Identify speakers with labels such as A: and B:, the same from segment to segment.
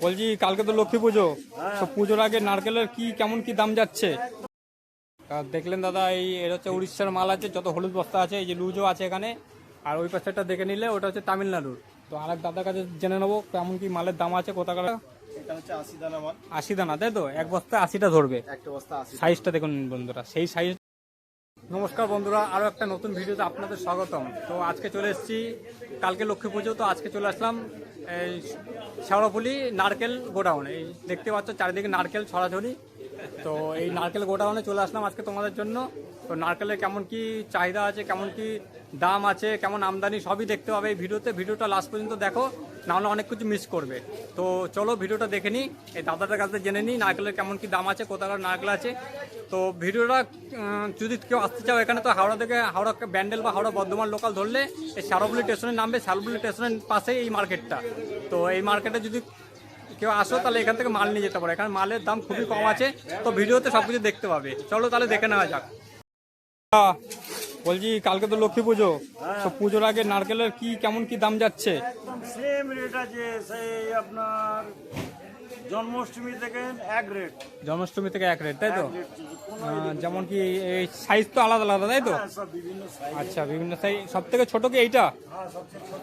A: বলছি কালকে তো লক্ষ্মী পুজো, তো পুজোর আগে নারকেলের কি কেমন কি দাম যাচ্ছে? দেখলেন দাদা, এর হচ্ছে উড়িষ্যার মাল আছে, যত হলুদ বস্তা আছে, এই যে লুজও আছে এখানে। আর ওই পাশেটা দেখে নিলে ওটা হচ্ছে তামিলনাড়ুর। তো আরেক দাদার কাছে জেনে নেবো কেমন কি মালের দাম আছে, কোথাকার।
B: এটা হচ্ছে 80 দানা মাল।
A: 80 দানা, তাই তো? এক বস্তা 80টা ধরবে।
B: একটা বস্তা 80।
A: সাইজটা দেখুন বন্ধুরা, সেই সাইজ। নমস্কার বন্ধুরা, আরও একটা নতুন ভিডিওতে আপনাদের স্বাগতম। তো আজকে চলে এসেছি, কালকে লক্ষ্মী পুজো, তো আজকে চলে আসলাম এই শেওড়াফুলি নারকেল গোডাউন। এই দেখতে পাচ্ছ চারিদিকে নারকেল ছড়াছড়ি। তো এই নারকেল গোডাউনে চলে আসলাম আজকে তোমাদের জন্য। তো নারকেলের কেমন কি চাহিদা আছে, কেমন কি দাম আছে, কেমন আমদানি, সবই দেখতে পাবে এই ভিডিওতে। ভিডিওটা লাস্ট পর্যন্ত দেখো, নাহলে অনেক কিছু মিস করবে। তো চলো ভিডিওটা দেখে নিই, এই দাদাটার কাছে জেনে নিই নারকেলের কেমন কি দাম আছে, কোথাকার নারকেল আছে। তো ভিডিওটা যদি কেউ আসতে চাও এখানে, তো হাওড়া থেকে, হাওড়া ব্যান্ডেল বা হাওড়া বর্ধমান লোকাল ধরলে এই শেওড়াফুলি স্টেশনে নামবে। শেওড়াফুলি স্টেশনের পাশেই এই মার্কেটটা। তো এই মার্কেটে যদি কেউ আসো তাহলে এখান থেকে মাল নিয়ে যেতে পারো। এখানে মালের দাম খুবই কম আছে। তো ভিডিওতে সবকিছু দেখতে পাবে। চলো তাহলে দেখে নেওয়া যাক। বলছি কালকে তো লক্ষ্মী পুজো, তো পুজোর আগে নারকেলের কি কেমন কি দাম যাচ্ছে?
B: সেম রেট আছে, সেই আপনার জন্মাষ্টমী থেকে এক রেট।
A: জন্মাষ্টমী থেকে এক রেট, তাই তো? যেমন কি এই সাইজ তো আলাদা আলাদা, তাই তো?
B: সব বিভিন্ন সাইজ।
A: আচ্ছা, বিভিন্ন সাইজ। সব থেকে ছোট কি এইটা?
B: হ্যাঁ, সবচেয়ে ছোট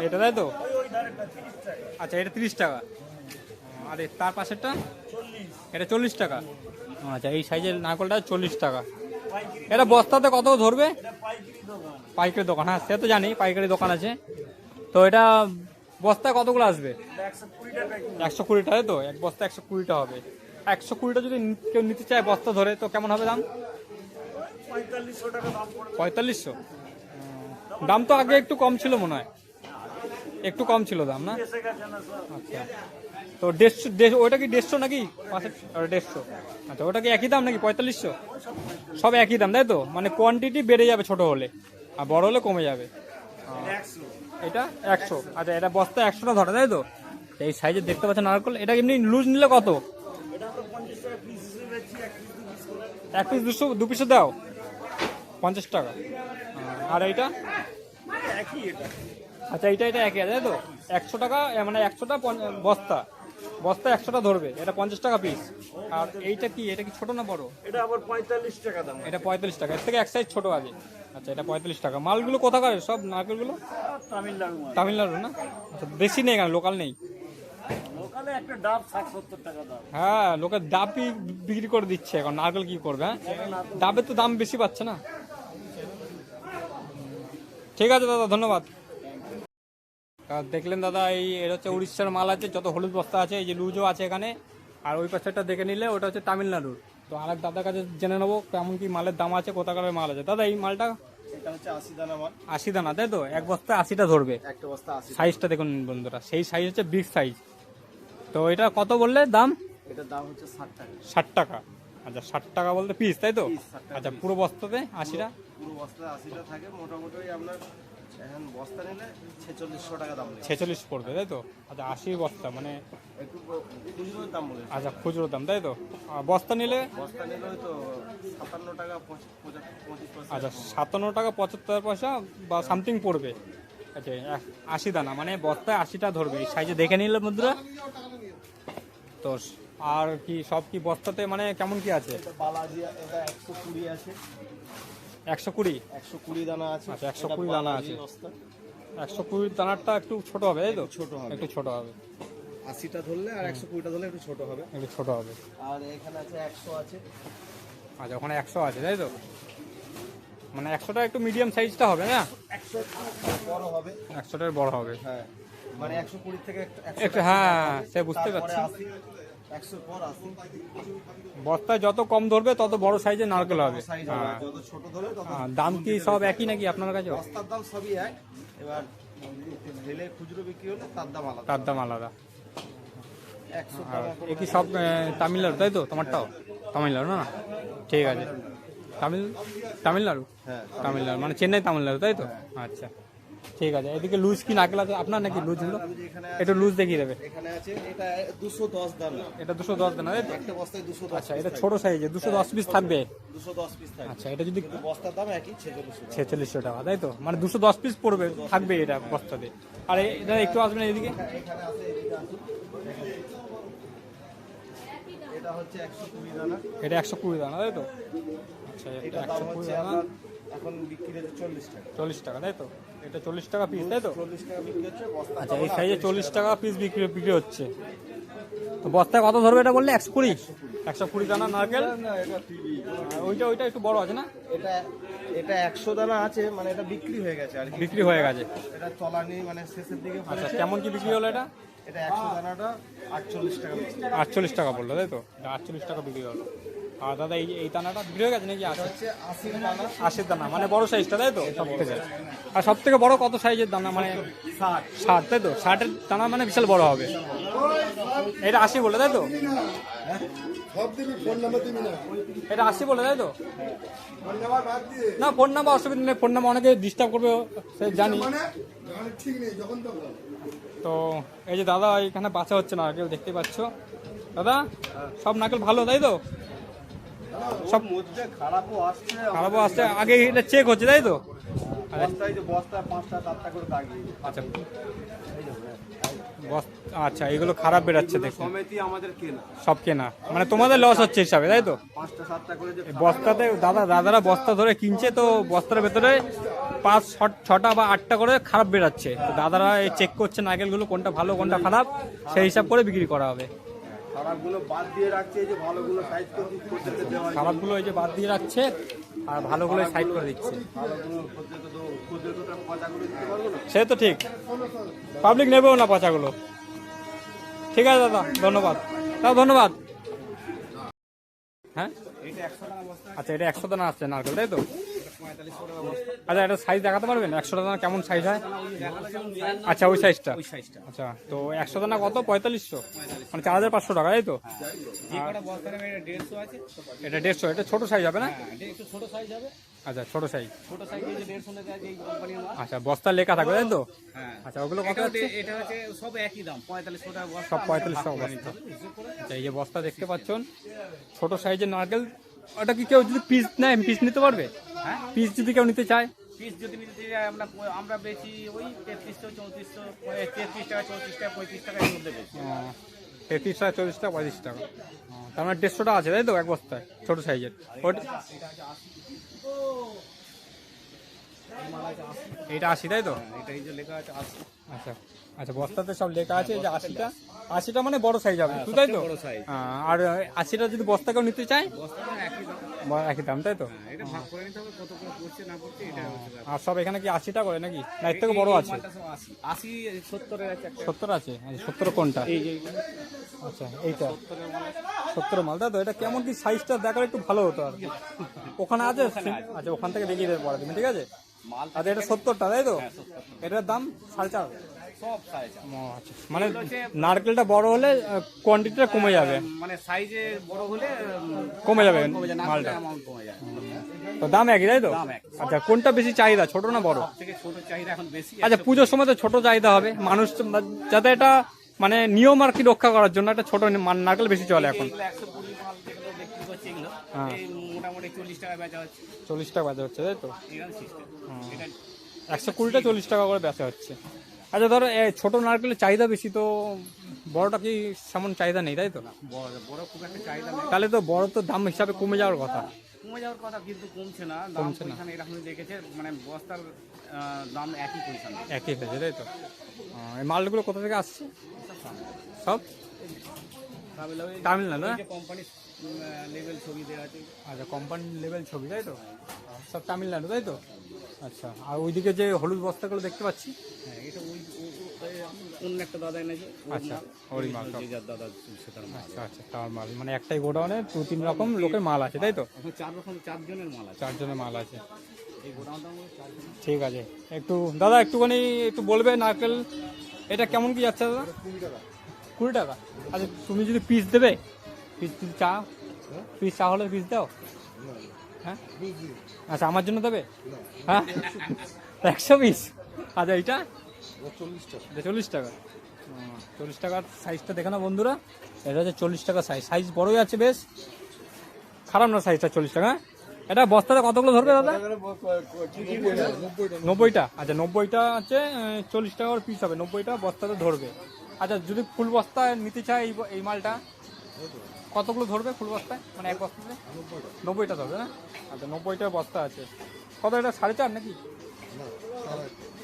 A: এটা, তাই তো?
B: ওই ধারেরটা 30 টাকা।
A: আচ্ছা, এটা 30 টাকা। আর তার পাশেরটা
B: 40।
A: এটা 40 টাকা। আচ্ছা, এই সাইজের নারকেলটা 40 টাকা।
B: পাইকারি।
A: এটা বস্তাতে কত ধরবে?
B: এটা পাইকারি দোকান।
A: পাইকারি দোকান, হ্যাঁ সে তো জানি, পাইকারি দোকান আছে। তো এটা বস্তায় কতগুলো আসবে?
B: 120 টাকা কিলো।
A: 120 টাকা, তাই তো? এক বস্তা 120টা হবে। 120টা যদি কেউ নিতে চায় বস্তা ধরে, তো কেমন হবে দাম?
B: 4500 টাকা দাম পড়বে।
A: 4500। দাম তো আগে একটু কম ছিল মনে হয়, একটু কম ছিল দাম, না?
B: এসে গেছে না স্যার।
A: আচ্ছা, তো 150, ওটা কি 150 নাকি? 150। আচ্ছা, ওটা কি একই দাম নাকি 4500? সব একই দাম, তাই তো? মানে কোয়ান্টিটি বেড়ে যাবে ছোট হলে, আর বড় হলে কমে যাবে।
B: 100।
A: এটা 100। আচ্ছা, এটা বস্তা 100টা ধরে, তাই তো? এই সাইজের দেখতে পাচ্ছেন নারকেল। এটা এমনি লুজ নিলে কত?
B: এটা তো 50 টাকা পিস হিসেবে বেচছি, এক পিস 2 পিস করে।
A: এক পিস 200, 2 পিসে দাও 50 টাকা। আর এইটা?
B: একই এটা।
A: আচ্ছা, এটা একই আছে, তাই তো? 100 টাকা, মানে 100টা বস্তা, বস্তা 100টা ধরবে। এটা 50 টাকা পিস। আর এইটা কি, এটা কি ছোট না বড়?
B: এটা আবার 45 টাকা দাম।
A: এটা 45 টাকা, এর থেকে এক সাইজ ছোট আছে। আচ্ছা, এটা 45 টাকা। মালগুলো কোথাকার সব নারকেলগুলো?
B: তামিলনাড়ু মাল।
A: তামিলনাড়ু, না? আচ্ছা, বেশি নেই এখানে, লোকাল নেই।
B: লোকালে একটা ডাব 60-70 টাকা দাম।
A: হ্যাঁ, লোকের ডাবই বিক্রি করে দিচ্ছে এখন, নারকেল কি করবে? হ্যাঁ, ডাবের তো দাম বেশি পাচ্ছে না। ঠিক আছে দাদা, ধন্যবাদ। দেখলেন দাদা, এর হচ্ছে উড়িষ্যার মাল আছে, যত হলুদ বস্তা আছে, এই যে লুজও আছে এখানে। আর ওই পাশেটা দেখে নিলে ওটা হচ্ছে তামিলনাড়ুর। তো আরেক দাদার কাছে জেনে নেবো কেমন কি মালের দাম আছে, কোথাকার মাল আছে। দাদা, এই মালটা
B: এটা হচ্ছে 80 দানা মাল।
A: 80 দানা, তাই তো? এক বস্তা 80টা ধরবে।
B: একটা বস্তা 80।
A: সাইজটা দেখুন বন্ধুরা, সেই সাইজ হচ্ছে বিগ সাইজ। তো এটা কত বললে দাম?
B: এটার দাম হচ্ছে 60 টাকা।
A: 60 টাকা। আচ্ছা, 60 টাকা বলতে পিস, তাই তো?
B: পিস 60 টাকা।
A: আচ্ছা, পুরো বস্তাতে 80টা?
B: পুরো বস্তা 80টা থাকে মোটামুটি। আপনার এখন বস্তা নিলে 4600 টাকা দাম নেই।
A: 46 পড়বে, তাই তো? আচ্ছা, 80 বস্তা মানে
B: একটু খুচরোর দাম বলে।
A: আচ্ছা, খুচরো দাম, তাই তো? আর বস্তা নিলে?
B: বস্তা নিলে হয়তো 57 টাকা 25 পয়সা।
A: আচ্ছা, 57 টাকা 75 পয়সা বা সামথিং পড়বে। আচ্ছা, 80 দানা মানে বস্তায় 80টা ধরবে। এই সাইজে দেখে নিলে বন্ধুরা। তো আর কি সব কি বস্তাতে মানে কেমন কি আছে?
B: এটা বালাজি, এটা 120 আছে।
A: 120?
B: 120 দানা আছে।
A: আচ্ছা, 120 দানা আছে।
B: বস্তা
A: 120 দানারটা একটু ছোট হবে, তাই তো?
B: ছোট হবে।
A: একটু ছোট হবে।
B: 80টা ধরলে আর 120টা ধরলে একটু ছোট হবে।
A: একটু ছোট হবে।
B: আর এখানে আছে 100 আছে।
A: আচ্ছা, ওখানে 100 আছে, তাই তো? মানে 100টা একটু মিডিয়াম সাইজটা হবে, না?
B: 100 বড় হবে।
A: 100টার বড় হবে।
B: হ্যাঁ, মানে 120 থেকে
A: একটু, হ্যাঁ সে বুঝতে পারছি।
B: 100 পর 80।
A: বস্তায় যত কম ধরবে তত বড় সাইজের নারকেল হবে।
B: সাইজ হবে,
A: হ্যাঁ।
B: যত ছোট ধরে তত।
A: দাম কি সব একই নাকি আপনার কাছে?
B: বস্তার দাম সবই এক। এবার ঢেলে খুচরো বিক্রি হলে তার দাম আলাদা।
A: তার দাম আলাদা।
B: 100
A: আর
B: টাকা
A: এ কি সব তামিলনাড়ু, তাই তো? তোমারটাও তামিলনাড়ু, না? ঠিক আছে। তামিলনাড়ু?
B: হ্যাঁ,
A: তামিলনাড়ু মানে চেন্নাই, তামিলনাড়ু, তাই তো? আচ্ছা, ঠিক আছে, এদিকে লুজ কি নারকেল আছে আপনার নাকি লুজ হলো?
C: এখানে
A: একটু লুজ দেখিয়ে দেবে।
C: এখানে আছে এটা 210 দানা,
A: এটা 210 দানা, তাই তো?
C: একটা বস্তায় 210।
A: আচ্ছা, এটা ছোট সাইজে 210 পিস থাকবে।
C: 210 পিস থাকে।
A: আচ্ছা, এটা যদি
C: বস্তার দাম একই 4600 টাকা।
A: 4600 টাকা, তাই তো? মানে 210 পিস পড়বে, থাকবে এটা বস্তাতে। আর এটা একটু আসবেন এদিকে।
C: এখানে আছে, এদিকে আছে। এটা হচ্ছে 120 দানা।
A: এটা 120 দানা, তাই তো? আচ্ছা, এটা
C: এটা দাম
A: 120
C: হচ্ছে
A: দানা,
C: আপনার এখন বিক্রি হচ্ছে 40 টাকা।
A: 40 টাকা, তাই তো? এটা 40 টাকা পিস, তাই তো?
C: 40 টাকা বিক্রি হচ্ছে বস্তা।
A: আচ্ছা, এই সাইজে 40 টাকা পিস বিক্রি হচ্ছে। তো বস্তায় কত ধরবে এটা বললে? 120 120 দানা নারকেল।
C: না, এটা টিভি।
A: ওইটা একটু বড় আছে না?
C: এটা এটা 100 দানা আছে, মানে এটা বিক্রি হয়ে গেছে আর কি।
A: বিক্রি হয়ে গেছে।
C: এটা চলানি মানে শেষের দিকে
A: আচ্ছা,
C: পড়েছে।
A: কেমন কি বিক্রি হলো এটা?
C: এটা 100 দানাটা 48 টাকা বস্তা।
A: 48 টাকা বললো, তাই তো? 48 টাকা বিক্রি হলো। আর দাদা এই দানাটা বিক্রি হয়ে গেছে নাকি? আছে
C: হচ্ছে 80 দানা।
A: 80 দানা, মানে বড় সাইজটা, তাই তো? সব থেকে। আর সব থেকে বড় কত সাইজের দানা? মানে 60, তাই তো? 60-এর দানা মানে বিশাল বড় হবে। এটা 80 বলে, তাই তো? এটা 80 বলে, তাই তো? না, ফোন নাম্বার অসুবিধা নেই, ফোন নাম্বার অনেকে ডিস্টার্ব করবে, সে জানি। তো এই যে দাদা এখানে বাছা হচ্ছে নারকেল, দেখতে পাচ্ছ দাদা? সব নারকেল ভালো, তাই তো?
C: সব মধ্যে খারাপও আসছে,
A: খারাপও আসছে, আগে এটা চেক হচ্ছে, তাই তো?
C: বস্তায় যে বস্তায় 5টা 4টা করে দাগ দিয়ে দিয়েছে।
A: আচ্ছা, আচ্ছা, এগুলো খারাপ বেরাচ্ছে, দেখুন।
C: সমিতি আমাদের কেনা
A: সব কেনা, মানে তোমাদের লস হচ্ছে হিসাবে, তাই তো?
C: 5টা 7টা করে যে
A: এই বস্তাতে দাদারা বস্তা ধরে কিনছে, তো বস্তার ভেতরে 5, 6টা বা 8টা করে খারাপ বেরাচ্ছে। তো দাদারা এই চেক করছে নারকেলগুলো কোনটা ভালো কোনটা খারাপ, সেই হিসাব করে বিক্রি করা হবে।
C: খারাপগুলো বাদ দিয়ে রাখছে, এই যে ভালোগুলো সাইজ করে দিচ্ছে দেওয়া।
A: খারাপগুলো এই যে বাদ দিয়ে রাখছে, আর ভালোগুলো সাইড করে দিচ্ছে।
C: ভালোগুলো খুঁজে তো পচাগুলো দিতে পারবো না।
A: সে তো ঠিক, পাবলিক নেবেও না পচাগুলো। ঠিক আছে দাদা, ধন্যবাদ দাদা, ধন্যবাদ। হ্যাঁ,
C: এটা 100 টাকা বস্তা,
A: আচ্ছা, এটা 100 দানা আসছে নারকেল, তাই তো?
C: 4500 টাকা বস্তা।
A: আচ্ছা, এটা সাইজ দেখাতে পারবেন? 100 দানা কেমন সাইজ হয়? আচ্ছা, ওই সাইজটা। আচ্ছা, তো 100 দানা কত? 4500, মানে 4500 টাকা, তাই তো?
D: যে কটা বস্তা নেবে এটা 150 আছে।
A: এটা 150, এটা ছোট সাইজ হবে না?
D: হ্যাঁ, এটা একটু ছোট সাইজ হবে।
A: আচ্ছা, ছোট সাইজ।
D: ছোট সাইজ যে 150 লেখা আছে এই কোম্পানির মাল।
A: আচ্ছা, বস্তা লেখা থাকবে, তাই তো?
D: হ্যাঁ,
A: আচ্ছা, ওগুলো কত আছে?
D: এটা হচ্ছে সব একই দাম, 4500 টাকা বস্তা।
A: সব 4500 টাকা বস্তা। আচ্ছা, এই যে বস্তা দেখতে পাচ্ছেন, ছোট সাইজের নারকেল। ওটা কি কেউ যদি পিস নেয়, পিস নিতে পারবে?
D: হ্যাঁ,
A: পিস যদি কেউ নিতে চায়?
D: পিস যদি নিতে চাই আমরা বেশি ওই 3300 3400 33 টাকা 34 টাকা 35 টাকার মধ্যে বেশি।
A: 33 টাকা 40 টাকা 35 টাকা। তার মানে 150 টাকা আছে, তাই তো? এক বস্তায় ছোট সাইজের। এইটা 80, তাই তো?
D: এটা এই যে লেখা আছে 80।
A: আচ্ছা, আচ্ছা, বস্তাতে সব লেখা আছে যে 80টা মানে বড় সাইজ হবে, তাই তো?
D: বড় size।
A: আর 80টা যদি বস্তা কেউ নিতে চায়,
D: বস্তা একই দাম।
A: একই দাম, তাই তো?
D: এটা ভাগ করে নিতে হবে কত করে পড়ছে না পড়ছে, এটা হচ্ছে ব্যাপার।
A: আর সব এখানে কি 80টা করে নাকি, না এর থেকে বড়
D: এই
A: আছে?
D: মালটা সব 80 80 70 এর আছে একটা।
A: 70 আছে? 70 কোনটা?
D: এই যে
A: আচ্ছা, এইটা
D: 70 এর মাল আছে।
A: 70 মাল, তাই তো? এটা কেমন কি সাইজটা দেখালে একটু ভালো হতো আর কি। ওখানে আছে? আচ্ছা, ওখান থেকে দেখিয়ে দেবে পরে তুমি, ঠিক আছে?
D: মাল
A: আচ্ছা, এটা 70টা, তাই তো? এটার দাম 4.5।
D: সব সাইজ
A: আচ্ছা, মানে নারকেলটা বড় হলে কোয়ান্টিটিটা কমে যাবে,
D: মানে সাইজে বড় হলে
A: কমে যাবে
D: কমে যায় না,
A: মালটা।
D: অ্যামাউন্ট কমে যায়।
A: তো দাম একই, তাই তো?
D: দাম একই।
A: আচ্ছা, কোনটা বেশি চাহিদা, ছোট না বড়?
D: থেকে ছোট চাহিদা এখন বেশি।
A: আচ্ছা, পুজোর সময় তো ছোট চাহিদা হবে মানুষ, যাতে এটা মানে নিয়ম আর কি রক্ষা করার জন্য একটা ছোট নারকেল বেশি চলে এখন।
D: এগুলো 120 মাল যেগুলো বিক্রি করছে এগুলো
A: হ্যাঁ।
D: এই মোটামুটি 40 টাকা বেচা হচ্ছে।
A: 40 টাকা বাজে হচ্ছে, তাই তো?
D: এখানে সিস্টেম এটা
A: 120টা 40 টাকা করে বেচা হচ্ছে। আচ্ছা, ধরো ছোট নারকেলের চাহিদা বেশি, তো বড়টা কি সেমন চাহিদা নেই, তাই তো?
D: বড় বড় খুব একটা চাহিদা নেই,
A: তাহলে তো বড় তো দাম হিসাবে কমে যাওয়ার কথা।
D: কমে যাওয়ার কথা কিন্তু কমছে না। দাম পয়সা এরকম দেখেছে, মানে বস্তার দাম একই পয়সা নেই।
A: একই হয়েছে, তাই তো? এই মালগুলো কোথা থেকে আসছে? সব তামিলনাড়ু, না?
D: কোম্পানি লেভেল ছবি দেওয়া আছে।
A: আচ্ছা, কোম্পানি লেভেল ছবি, তাই তো? সব তামিলনাড়ু, তাই তো? আচ্ছা, আর ওইদিকে যে হলুদ বস্তাগুলো দেখতে পাচ্ছি,
D: হ্যাঁ, এটা ওই অন্য একটা দাদা এনেছে।
A: আচ্ছা, ওরই মাল সব।
D: যে যার দাদা সেটার মাল।
A: আচ্ছা, আচ্ছা, তার মাল মানে একটাই গোডাউনে 2-3 রকম লোকের মাল আছে, তাই তো?
D: এখন 4 জনের মাল আছে
A: 4 জনের মাল আছে।
D: এই গোডাউনটার মধ্যে 4 জন।
A: ঠিক আছে, একটু দাদা একটুখানি একটু বলবে নারকেল এটা কেমন কি যাচ্ছে দাদা? 20 টাকা। আচ্ছা, তুমি যদি পিস দেবে, পিস যদি চা, পিস চা হলে পিস দাও? হ্যাঁ, আচ্ছা, আমার জন্য দেবে? হ্যাঁ, 100 পিস? আচ্ছা এইটা
C: 40 টাকা।
A: 40 টাকা। 40 টাকার সাইজটা দেখে না বন্ধুরা, এটা হচ্ছে 40 টাকা সাইজ। সাইজ বড়ই আছে বেশ, খারাপ না সাইজটা 40 টাকা। এটা বস্তাতে কতগুলো ধরবে দাদা? 90টা। আচ্ছা 90টা আছে 40 টাকার পিস হবে, 90টা বস্তাতে ধরবে। আচ্ছা যদি ফুল বস্তা নিতে চাই এই মালটা কতগুলো ধরবে ফুল বস্তায়, মানে এক বস্তাতে? 90টা ধরবে না? আচ্ছা 90টা বস্তা আছে। কত এটা 4.5 নাকি?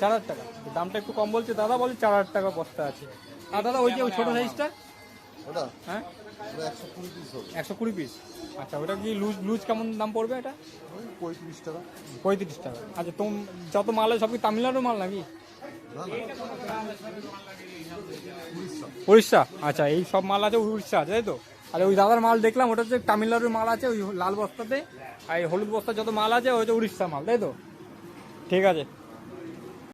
A: 4,000 টাকা। দামটা একটু কম বলছে দাদা, বলে 4,000 টাকা বস্তা আছে। আর দাদা ওই যে ওই ছোটো সাইজটা,
C: ওটা
A: হ্যাঁ
C: 120 পিস হবে।
A: 120 পিস। আচ্ছা ওটা কি লুজ লুজ কেমন দাম পড়বে এটা?
C: 35 টাকা।
A: 35 টাকা। আচ্ছা তো যত মাল আছে সব কি তামিলনাড়ুর মাল নাকি?
C: না না,
A: উড়িষ্যা। আচ্ছা এই সব মাল আছে উড়িষ্যা আছে, তাই তো? আর ওই দাদার মাল দেখলাম ওটা হচ্ছে তামিলনাড়ুর মাল আছে, ওই লাল বস্তাতে। আর এই হলুদ বস্তা যত মাল আছে ওই হচ্ছে উড়িষ্যা মাল, তাই তো? ঠিক আছে।